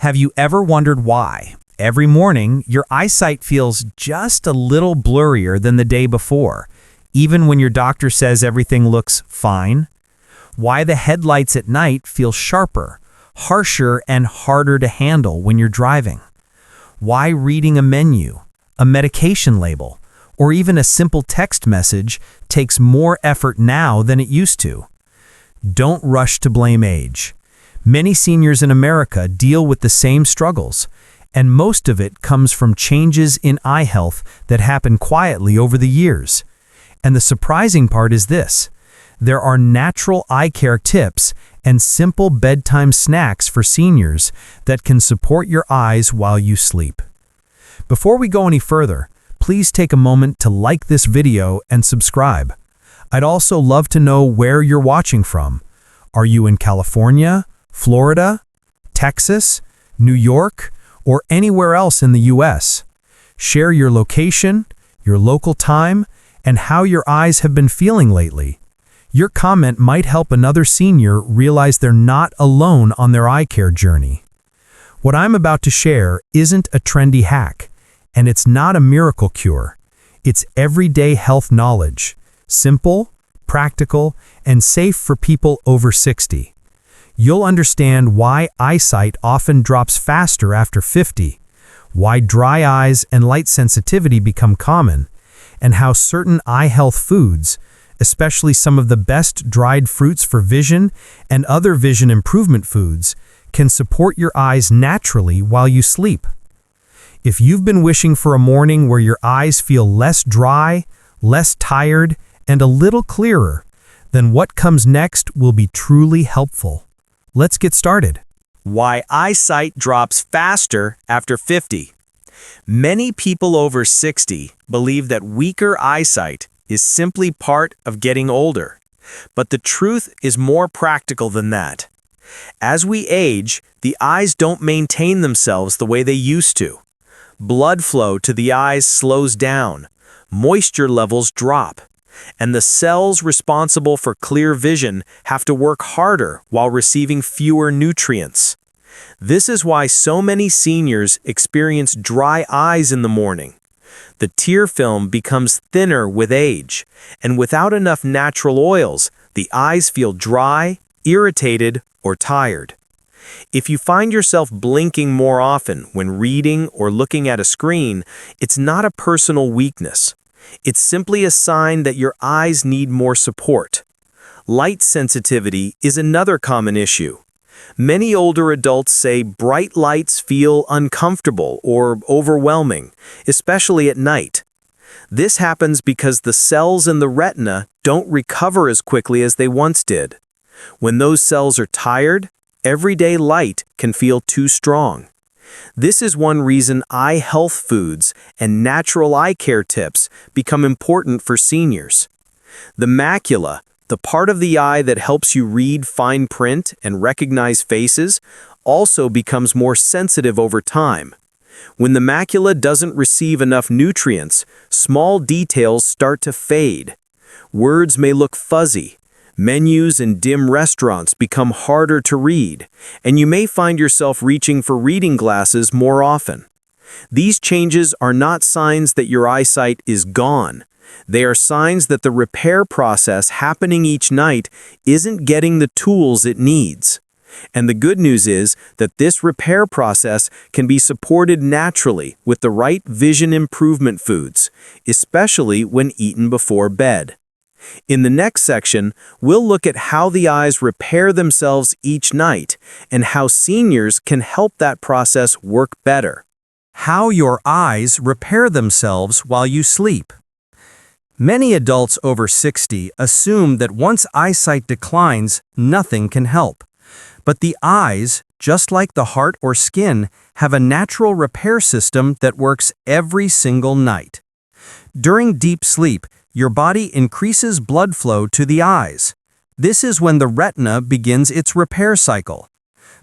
Have you ever wondered why? Every morning, your eyesight feels just a little blurrier than the day before, even when your doctor says everything looks fine. Why the headlights at night feel sharper, harsher, and harder to handle when you're driving. Why reading a menu, a medication label, or even a simple text message takes more effort now than it used to. Don't rush to blame age. Many seniors in America deal with the same struggles, and most of it comes from changes in eye health that happen quietly over the years. And the surprising part is this: there are natural eye care tips and simple bedtime snacks for seniors that can support your eyes while you sleep. Before we go any further, please take a moment to like this video and subscribe. I'd also love to know where you're watching from. Are you in California, Florida, Texas, New York, or anywhere else in the US? Share your location, your local time, and how your eyes have been feeling lately. Your comment might help another senior realize they're not alone on their eye care journey. What I'm about to share isn't a trendy hack, and it's not a miracle cure. It's everyday health knowledge, simple, practical, and safe for people over 60. You'll understand why eyesight often drops faster after 50, why dry eyes and light sensitivity become common, and how certain eye health foods, especially some of the best dried fruits for vision and other vision improvement foods, can support your eyes naturally while you sleep. If you've been wishing for a morning where your eyes feel less dry, less tired, and a little clearer, then what comes next will be truly helpful. Let's get started. Why eyesight drops faster after 50. Many people over 60 believe that weaker eyesight is simply part of getting older. But the truth is more practical than that. As we age, the eyes don't maintain themselves the way they used to. Blood flow to the eyes slows down, moisture levels drop, and the cells responsible for clear vision have to work harder while receiving fewer nutrients. This is why so many seniors experience dry eyes in the morning. The tear film becomes thinner with age, and without enough natural oils, the eyes feel dry, irritated, or tired. If you find yourself blinking more often when reading or looking at a screen, it's not a personal weakness. It's simply a sign that your eyes need more support. Light sensitivity is another common issue. Many older adults say bright lights feel uncomfortable or overwhelming, especially at night. This happens because the cells in the retina don't recover as quickly as they once did. When those cells are tired, everyday light can feel too strong. This is one reason eye health foods and natural eye care tips become important for seniors. The macula, the part of the eye that helps you read fine print and recognize faces, also becomes more sensitive over time. When the macula doesn't receive enough nutrients, small details start to fade. Words may look fuzzy. Menus in dim restaurants become harder to read, and you may find yourself reaching for reading glasses more often. These changes are not signs that your eyesight is gone. They are signs that the repair process happening each night isn't getting the tools it needs. And the good news is that this repair process can be supported naturally with the right vision improvement foods, especially when eaten before bed. In the next section, we'll look at how the eyes repair themselves each night and how seniors can help that process work better. How your eyes repair themselves while you sleep. Many adults over 60 assume that once eyesight declines, nothing can help. But the eyes, just like the heart or skin, have a natural repair system that works every single night. During deep sleep, your body increases blood flow to the eyes. This is when the retina begins its repair cycle.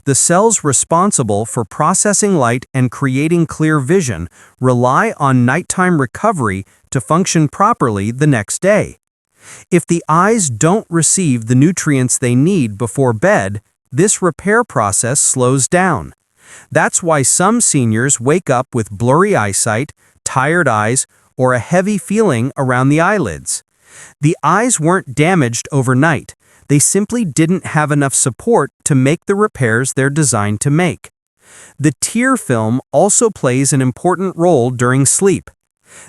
The cells responsible for processing light and creating clear vision rely on nighttime recovery to function properly the next day. If the eyes don't receive the nutrients they need before bed, this repair process slows down. That's why some seniors wake up with blurry eyesight, tired eyes, or a heavy feeling around the eyelids. The eyes weren't damaged overnight. They simply didn't have enough support to make the repairs they're designed to make. The tear film also plays an important role during sleep.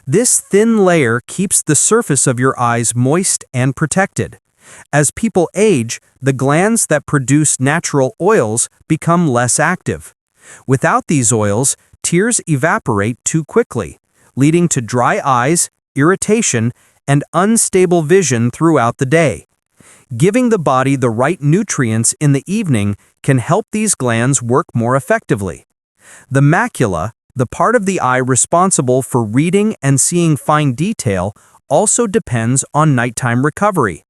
This thin layer keeps the surface of your eyes moist and protected. As people age, the glands that produce natural oils become less active. Without these oils, tears evaporate too quickly, leading to dry eyes, irritation, and unstable vision throughout the day. Giving the body the right nutrients in the evening can help these glands work more effectively. The macula, the part of the eye responsible for reading and seeing fine detail, also depends on nighttime recovery.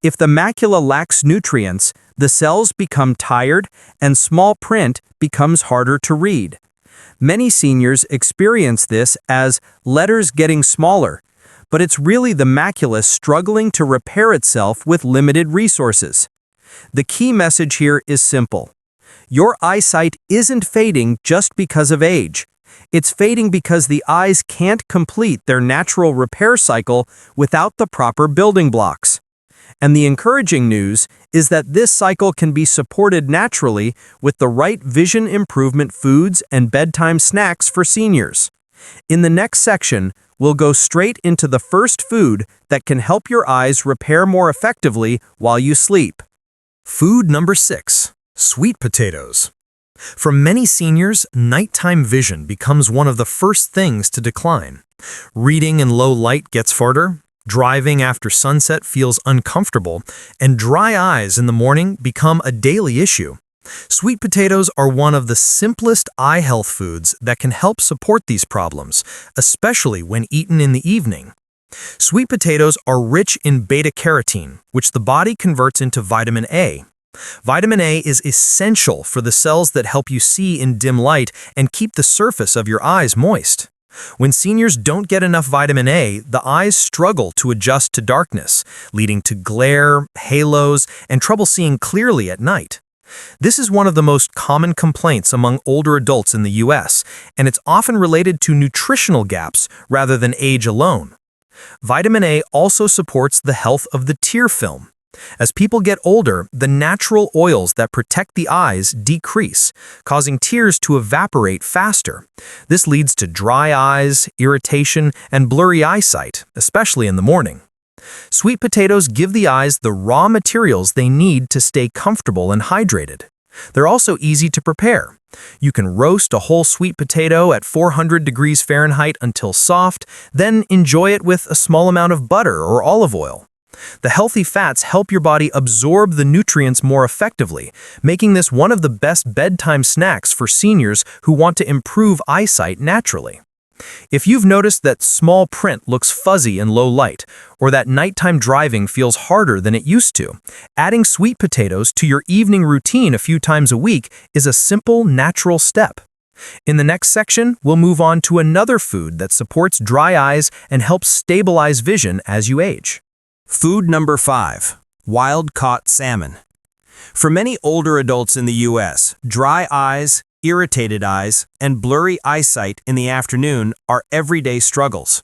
If the macula lacks nutrients, the cells become tired and small print becomes harder to read. Many seniors experience this as letters getting smaller, but it's really the macula struggling to repair itself with limited resources. The key message here is simple. Your eyesight isn't fading just because of age. It's fading because the eyes can't complete their natural repair cycle without the proper building blocks. And the encouraging news is that this cycle can be supported naturally with the right vision improvement foods and bedtime snacks for seniors. In the next section, we'll go straight into the first food that can help your eyes repair more effectively while you sleep. Food number 6. Sweet potatoes. For many seniors, nighttime vision becomes one of the first things to decline. Reading in low light gets harder, driving after sunset feels uncomfortable, and dry eyes in the morning become a daily issue. Sweet potatoes are one of the simplest eye health foods that can help support these problems, especially when eaten in the evening. Sweet potatoes are rich in beta-carotene, which the body converts into vitamin A. Vitamin A is essential for the cells that help you see in dim light and keep the surface of your eyes moist. When seniors don't get enough vitamin A, the eyes struggle to adjust to darkness, leading to glare, halos, and trouble seeing clearly at night. This is one of the most common complaints among older adults in the US, and it's often related to nutritional gaps rather than age alone. Vitamin A also supports the health of the tear film. As people get older, the natural oils that protect the eyes decrease, causing tears to evaporate faster. This leads to dry eyes, irritation, and blurry eyesight, especially in the morning. Sweet potatoes give the eyes the raw materials they need to stay comfortable and hydrated. They're also easy to prepare. You can roast a whole sweet potato at 400 degrees Fahrenheit until soft, then enjoy it with a small amount of butter or olive oil. The healthy fats help your body absorb the nutrients more effectively, making this one of the best bedtime snacks for seniors who want to improve eyesight naturally. If you've noticed that small print looks fuzzy in low light, or that nighttime driving feels harder than it used to, adding sweet potatoes to your evening routine a few times a week is a simple, natural step. In the next section, we'll move on to another food that supports dry eyes and helps stabilize vision as you age. Food number 5. Wild-caught salmon. For many older adults in the US, dry eyes, irritated eyes, and blurry eyesight in the afternoon are everyday struggles.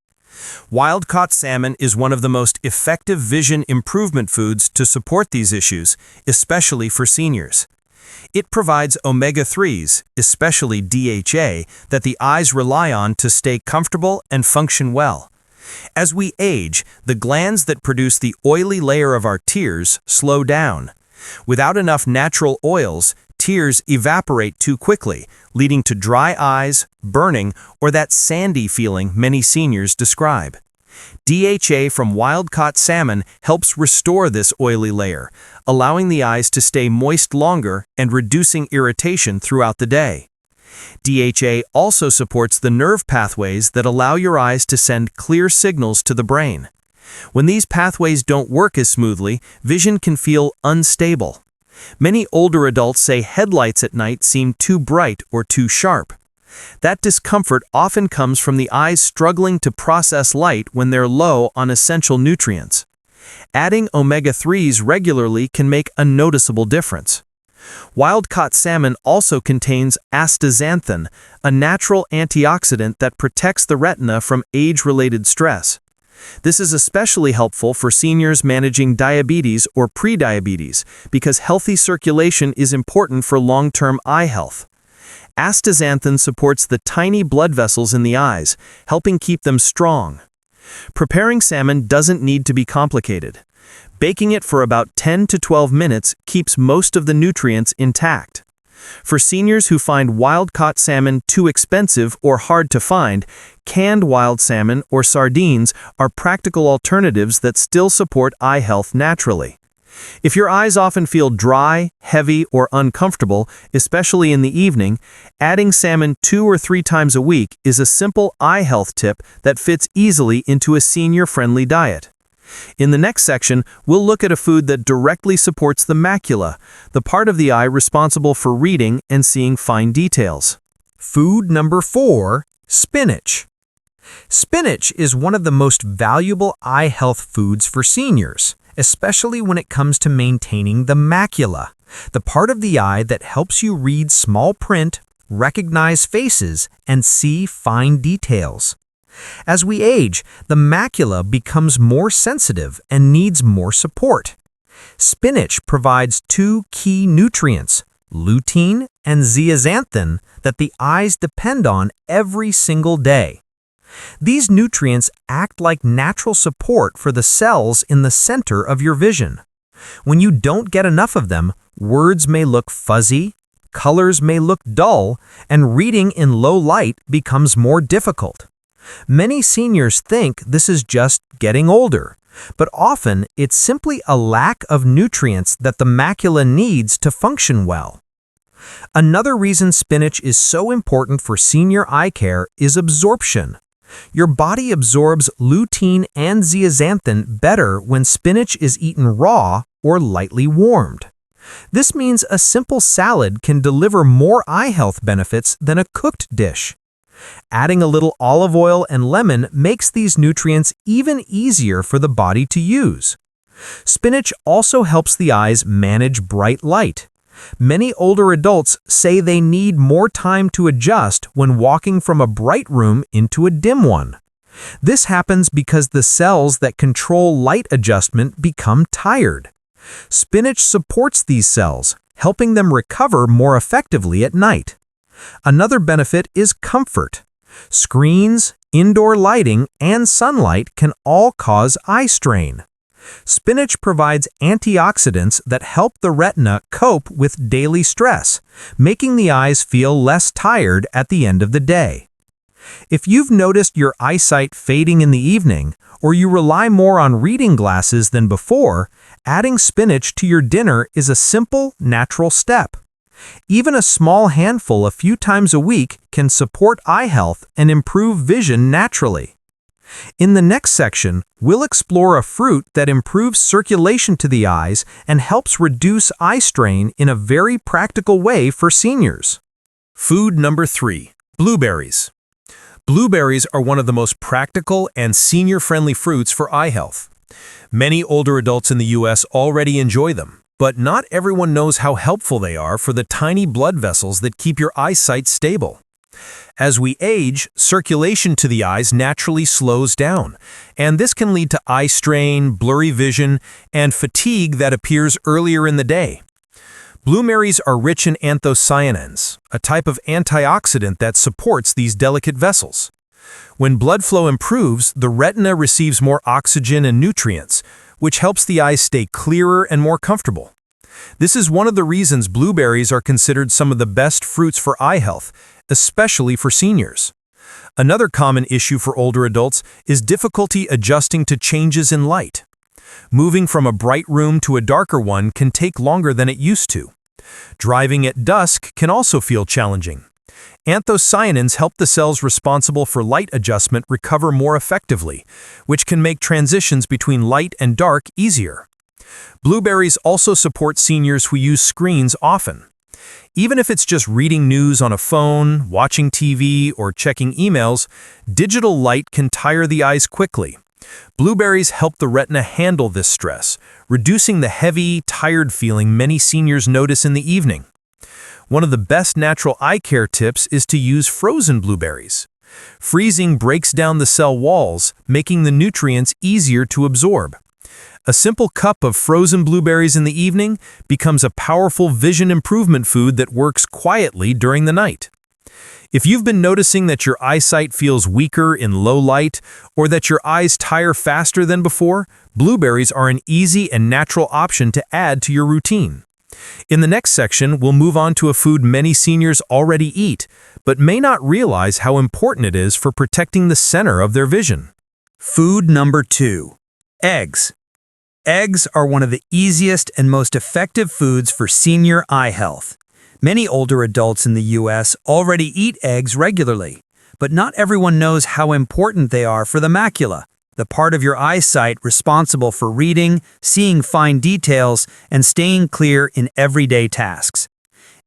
Wild-caught salmon is one of the most effective vision improvement foods to support these issues, especially for seniors. It provides omega-3s, especially DHA, that the eyes rely on to stay comfortable and function well. As we age, the glands that produce the oily layer of our tears slow down. Without enough natural oils, tears evaporate too quickly, leading to dry eyes, burning, or that sandy feeling many seniors describe. DHA from wild-caught salmon helps restore this oily layer, allowing the eyes to stay moist longer and reducing irritation throughout the day. DHA also supports the nerve pathways that allow your eyes to send clear signals to the brain. When these pathways don't work as smoothly, vision can feel unstable. Many older adults say headlights at night seem too bright or too sharp. That discomfort often comes from the eyes struggling to process light when they're low on essential nutrients. Adding omega-3s regularly can make a noticeable difference. Wild-caught salmon also contains astaxanthin, a natural antioxidant that protects the retina from age-related stress. This is especially helpful for seniors managing diabetes or prediabetes because healthy circulation is important for long-term eye health. Astaxanthin supports the tiny blood vessels in the eyes, helping keep them strong. Preparing salmon doesn't need to be complicated. Baking it for about 10 to 12 minutes keeps most of the nutrients intact. For seniors who find wild-caught salmon too expensive or hard to find, canned wild salmon or sardines are practical alternatives that still support eye health naturally. If your eyes often feel dry, heavy, or uncomfortable, especially in the evening, adding salmon 2 or 3 times a week is a simple eye health tip that fits easily into a senior-friendly diet. In the next section, we'll look at a food that directly supports the macula, the part of the eye responsible for reading and seeing fine details. Food number 4, spinach. Spinach is one of the most valuable eye health foods for seniors, especially when it comes to maintaining the macula, the part of the eye that helps you read small print, recognize faces, and see fine details. As we age, the macula becomes more sensitive and needs more support. Spinach provides 2 key nutrients, lutein and zeaxanthin, that the eyes depend on every single day. These nutrients act like natural support for the cells in the center of your vision. When you don't get enough of them, words may look fuzzy, colors may look dull, and reading in low light becomes more difficult. Many seniors think this is just getting older, but often it's simply a lack of nutrients that the macula needs to function well. Another reason spinach is so important for senior eye care is absorption. Your body absorbs lutein and zeaxanthin better when spinach is eaten raw or lightly warmed. This means a simple salad can deliver more eye health benefits than a cooked dish. Adding a little olive oil and lemon makes these nutrients even easier for the body to use. Spinach also helps the eyes manage bright light. Many older adults say they need more time to adjust when walking from a bright room into a dim one. This happens because the cells that control light adjustment become tired. Spinach supports these cells, helping them recover more effectively at night. Another benefit is comfort. Screens, indoor lighting, and sunlight can all cause eye strain. Spinach provides antioxidants that help the retina cope with daily stress, making the eyes feel less tired at the end of the day. If you've noticed your eyesight fading in the evening, or you rely more on reading glasses than before, adding spinach to your dinner is a simple, natural step. Even a small handful a few times a week can support eye health and improve vision naturally. In the next section, we'll explore a fruit that improves circulation to the eyes and helps reduce eye strain in a very practical way for seniors. Food number 3, blueberries. Blueberries are one of the most practical and senior-friendly fruits for eye health. Many older adults in the U.S. already enjoy them, but not everyone knows how helpful they are for the tiny blood vessels that keep your eyesight stable. As we age, circulation to the eyes naturally slows down, and this can lead to eye strain, blurry vision, and fatigue that appears earlier in the day. Blueberries are rich in anthocyanins, a type of antioxidant that supports these delicate vessels. When blood flow improves, the retina receives more oxygen and nutrients, which helps the eyes stay clearer and more comfortable. This is one of the reasons blueberries are considered some of the best fruits for eye health, especially for seniors. Another common issue for older adults is difficulty adjusting to changes in light. Moving from a bright room to a darker one can take longer than it used to. Driving at dusk can also feel challenging. Anthocyanins help the cells responsible for light adjustment recover more effectively, which can make transitions between light and dark easier. Blueberries also support seniors who use screens often. Even if it's just reading news on a phone, watching TV, or checking emails, digital light can tire the eyes quickly. Blueberries help the retina handle this stress, reducing the heavy, tired feeling many seniors notice in the evening. One of the best natural eye care tips is to use frozen blueberries. Freezing breaks down the cell walls, making the nutrients easier to absorb. A simple cup of frozen blueberries in the evening becomes a powerful vision improvement food that works quietly during the night. If you've been noticing that your eyesight feels weaker in low light or that your eyes tire faster than before, blueberries are an easy and natural option to add to your routine. In the next section, we'll move on to a food many seniors already eat, but may not realize how important it is for protecting the center of their vision. Food number 2. Eggs. Eggs are one of the easiest and most effective foods for senior eye health. Many older adults in the U.S. already eat eggs regularly, but not everyone knows how important they are for the macula, the part of your eyesight responsible for reading, seeing fine details, and staying clear in everyday tasks.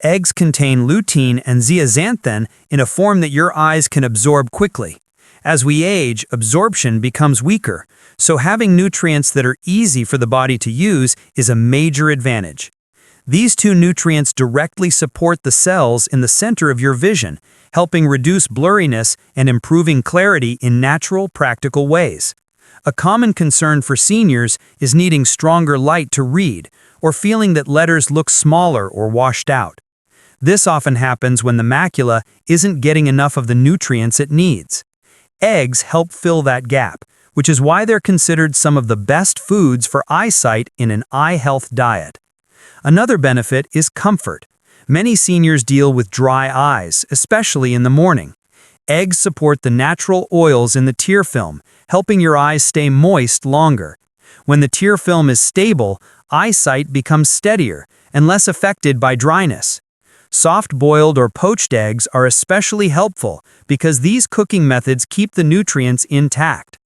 Eggs contain lutein and zeaxanthin in a form that your eyes can absorb quickly. As we age, absorption becomes weaker, so having nutrients that are easy for the body to use is a major advantage. These two nutrients directly support the cells in the center of your vision, helping reduce blurriness and improving clarity in natural, practical ways. A common concern for seniors is needing stronger light to read or feeling that letters look smaller or washed out. This often happens when the macula isn't getting enough of the nutrients it needs. Eggs help fill that gap, which is why they're considered some of the best foods for eyesight in an eye health diet. Another benefit is comfort. Many seniors deal with dry eyes, especially in the morning. Eggs support the natural oils in the tear film, helping your eyes stay moist longer. When the tear film is stable, eyesight becomes steadier and less affected by dryness. Soft-boiled or poached eggs are especially helpful because these cooking methods keep the nutrients intact.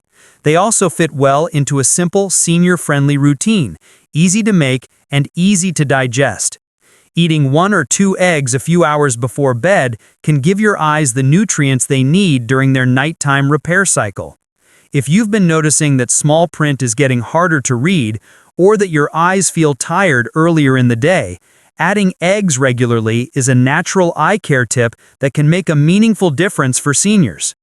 They also fit well into a simple, senior-friendly routine, easy to make and easy to digest. Eating 1 or 2 eggs a few hours before bed can give your eyes the nutrients they need during their nighttime repair cycle. If you've been noticing that small print is getting harder to read or that your eyes feel tired earlier in the day, adding eggs regularly is a natural eye care tip that can make a meaningful difference for seniors.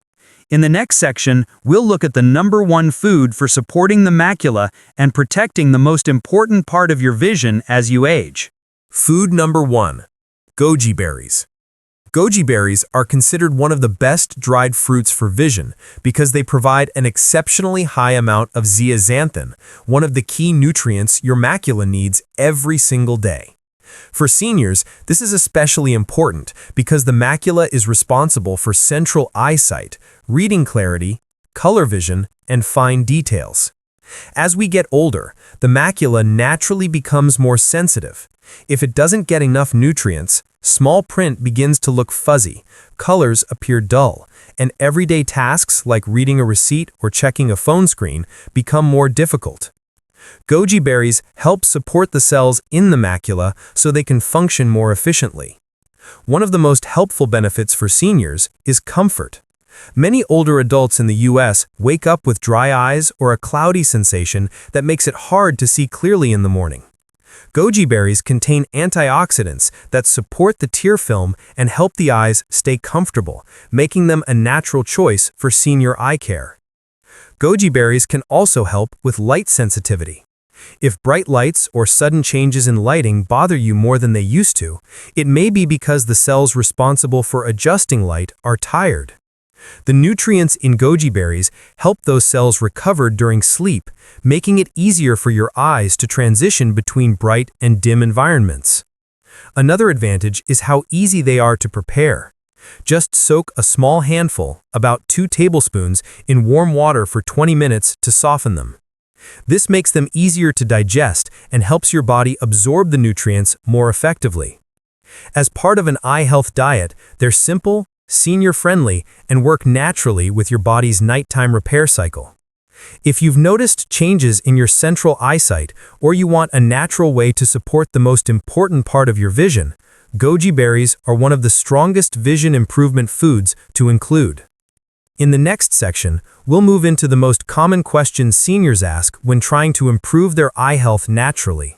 In the next section, we'll look at the number 1 food for supporting the macula and protecting the most important part of your vision as you age. Food number 1. Goji berries. Goji berries are considered one of the best dried fruits for vision because they provide an exceptionally high amount of zeaxanthin, one of the key nutrients your macula needs every single day. For seniors, this is especially important because the macula is responsible for central eyesight, reading clarity, color vision, and fine details. As we get older, the macula naturally becomes more sensitive. If it doesn't get enough nutrients, small print begins to look fuzzy, colors appear dull, and everyday tasks like reading a receipt or checking a phone screen become more difficult. Goji berries help support the cells in the macula so they can function more efficiently. One of the most helpful benefits for seniors is comfort. Many older adults in the U.S. wake up with dry eyes or a cloudy sensation that makes it hard to see clearly in the morning. Goji berries contain antioxidants that support the tear film and help the eyes stay comfortable, making them a natural choice for senior eye care. Goji berries can also help with light sensitivity. If bright lights or sudden changes in lighting bother you more than they used to, it may be because the cells responsible for adjusting light are tired. The nutrients in goji berries help those cells recover during sleep, making it easier for your eyes to transition between bright and dim environments. Another advantage is how easy they are to prepare. Just soak a small handful, about 2 tablespoons, in warm water for 20 minutes to soften them. This makes them easier to digest and helps your body absorb the nutrients more effectively. As part of an eye health diet, they're simple, senior-friendly, and work naturally with your body's nighttime repair cycle. If you've noticed changes in your central eyesight or you want a natural way to support the most important part of your vision, goji berries are one of the strongest vision improvement foods to include. In the next section, we'll move into the most common questions seniors ask when trying to improve their eye health naturally.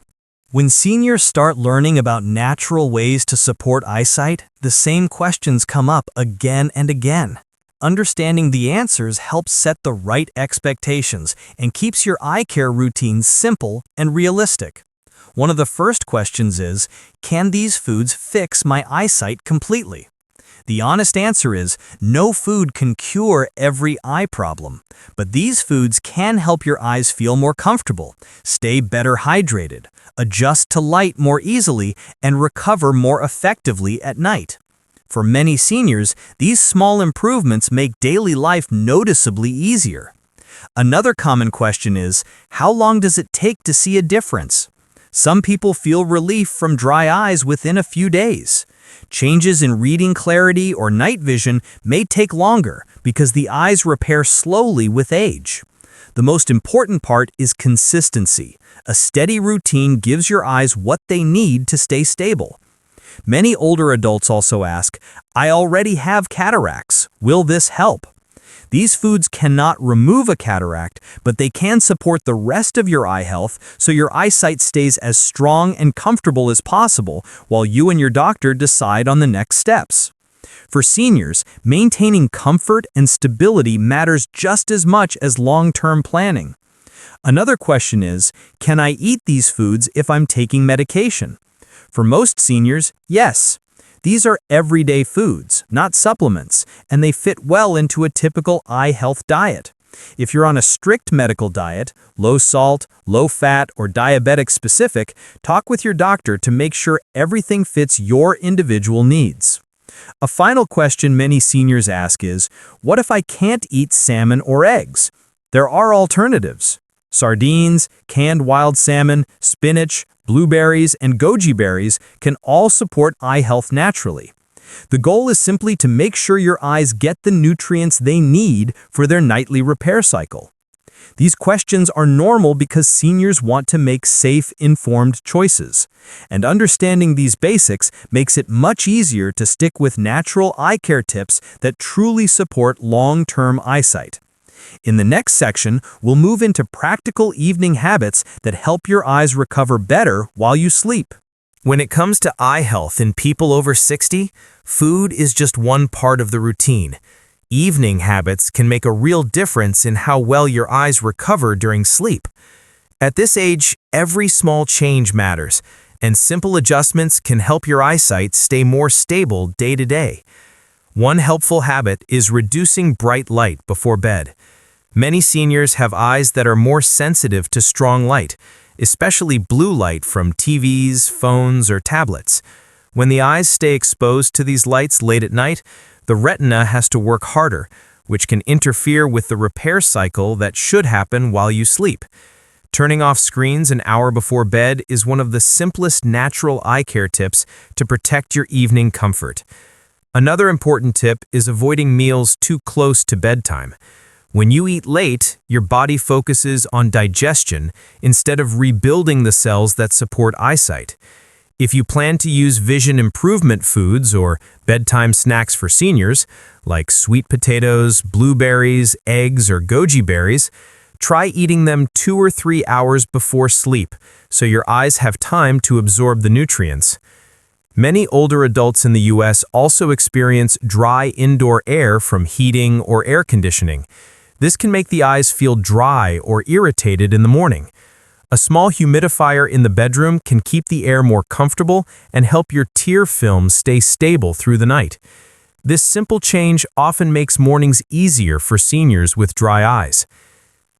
When seniors start learning about natural ways to support eyesight, the same questions come up again and again. Understanding the answers helps set the right expectations and keeps your eye care routines simple and realistic. One of the first questions is, can these foods fix my eyesight completely? The honest answer is, no food can cure every eye problem, but these foods can help your eyes feel more comfortable, stay better hydrated, adjust to light more easily, and recover more effectively at night. For many seniors, these small improvements make daily life noticeably easier. Another common question is, how long does it take to see a difference? Some people feel relief from dry eyes within a few days. Changes in reading clarity or night vision may take longer because the eyes repair slowly with age. The most important part is consistency. A steady routine gives your eyes what they need to stay stable. Many older adults also ask, I already have cataracts. Will this help? These foods cannot remove a cataract, but they can support the rest of your eye health so your eyesight stays as strong and comfortable as possible while you and your doctor decide on the next steps. For seniors, maintaining comfort and stability matters just as much as long-term planning. Another question is, can I eat these foods if I'm taking medication? For most seniors, yes. These are everyday foods, not supplements, and they fit well into a typical eye health diet. If you're on a strict medical diet, low salt, low fat, or diabetic specific, talk with your doctor to make sure everything fits your individual needs. A final question many seniors ask is, what if I can't eat salmon or eggs? There are alternatives. Sardines, canned wild salmon, spinach, blueberries, and goji berries can all support eye health naturally. The goal is simply to make sure your eyes get the nutrients they need for their nightly repair cycle. These questions are normal because seniors want to make safe, informed choices. And understanding these basics makes it much easier to stick with natural eye care tips that truly support long-term eyesight. In the next section, we'll move into practical evening habits that help your eyes recover better while you sleep. When it comes to eye health in people over 60, food is just one part of the routine. Evening habits can make a real difference in how well your eyes recover during sleep. At this age, every small change matters, and simple adjustments can help your eyesight stay more stable day to day. One helpful habit is reducing bright light before bed. Many seniors have eyes that are more sensitive to strong light, especially blue light from TVs, phones, or tablets. When the eyes stay exposed to these lights late at night, the retina has to work harder, which can interfere with the repair cycle that should happen while you sleep. Turning off screens an hour before bed is one of the simplest natural eye care tips to protect your evening comfort. Another important tip is avoiding meals too close to bedtime. When you eat late, your body focuses on digestion instead of rebuilding the cells that support eyesight. If you plan to use vision improvement foods or bedtime snacks for seniors, like sweet potatoes, blueberries, eggs, or goji berries, try eating them 2 or 3 hours before sleep so your eyes have time to absorb the nutrients. Many older adults in the U.S. also experience dry indoor air from heating or air conditioning. This can make the eyes feel dry or irritated in the morning. A small humidifier in the bedroom can keep the air more comfortable and help your tear film stay stable through the night. This simple change often makes mornings easier for seniors with dry eyes.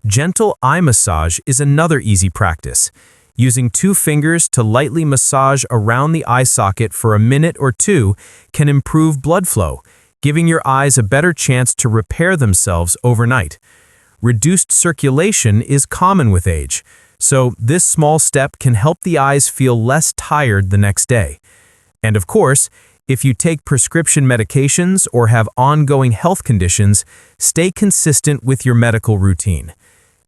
Gentle eye massage is another easy practice. Using 2 fingers to lightly massage around the eye socket for a minute or 2 can improve blood flow, giving your eyes a better chance to repair themselves overnight. Reduced circulation is common with age, so this small step can help the eyes feel less tired the next day. And of course, if you take prescription medications or have ongoing health conditions, stay consistent with your medical routine.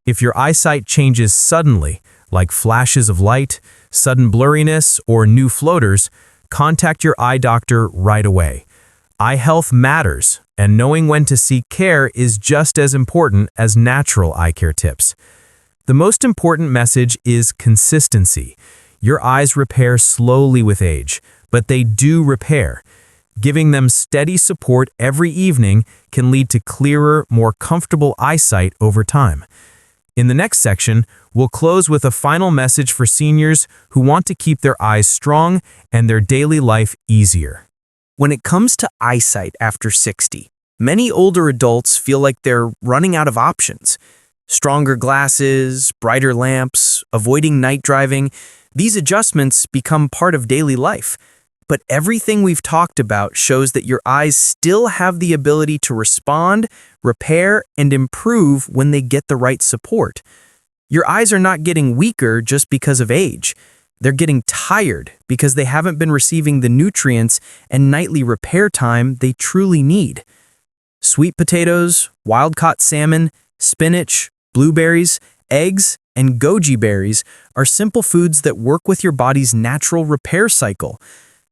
If your eyesight changes suddenly, like flashes of light, sudden blurriness, or new floaters, contact your eye doctor right away. Eye health matters, and knowing when to seek care is just as important as natural eye care tips. The most important message is consistency. Your eyes repair slowly with age, but they do repair. Giving them steady support every evening can lead to clearer, more comfortable eyesight over time. In the next section, we'll close with a final message for seniors who want to keep their eyes strong and their daily life easier. When it comes to eyesight after 60, many older adults feel like they're running out of options. Stronger glasses, brighter lamps, avoiding night driving, these adjustments become part of daily life. But everything we've talked about shows that your eyes still have the ability to respond, repair, and improve when they get the right support. Your eyes are not getting weaker just because of age. They're getting tired because they haven't been receiving the nutrients and nightly repair time they truly need. Sweet potatoes, wild-caught salmon, spinach, blueberries, eggs, and goji berries are simple foods that work with your body's natural repair cycle.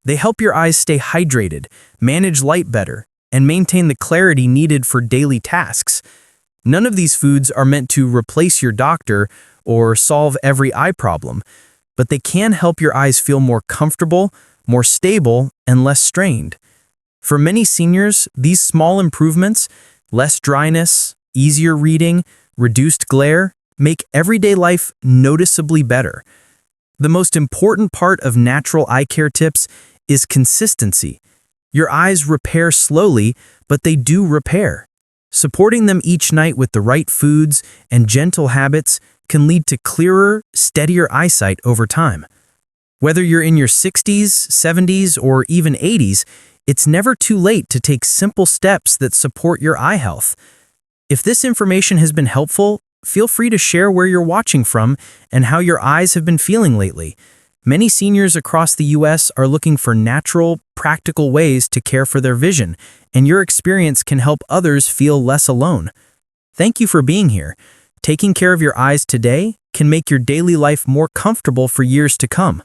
They help your eyes stay hydrated, manage light better, and maintain the clarity needed for daily tasks. None of these foods are meant to replace your doctor or solve every eye problem, but they can help your eyes feel more comfortable, more stable, and less strained. For many seniors, these small improvements, less dryness, easier reading, reduced glare, make everyday life noticeably better. The most important part of natural eye care tips is consistency. Your eyes repair slowly, but they do repair. Supporting them each night with the right foods and gentle habits can lead to clearer, steadier eyesight over time. Whether you're in your 60s, 70s, or even 80s, it's never too late to take simple steps that support your eye health. If this information has been helpful, feel free to share where you're watching from and how your eyes have been feeling lately. Many seniors across the U.S. are looking for natural, practical ways to care for their vision, and your experience can help others feel less alone. Thank you for being here. Taking care of your eyes today can make your daily life more comfortable for years to come.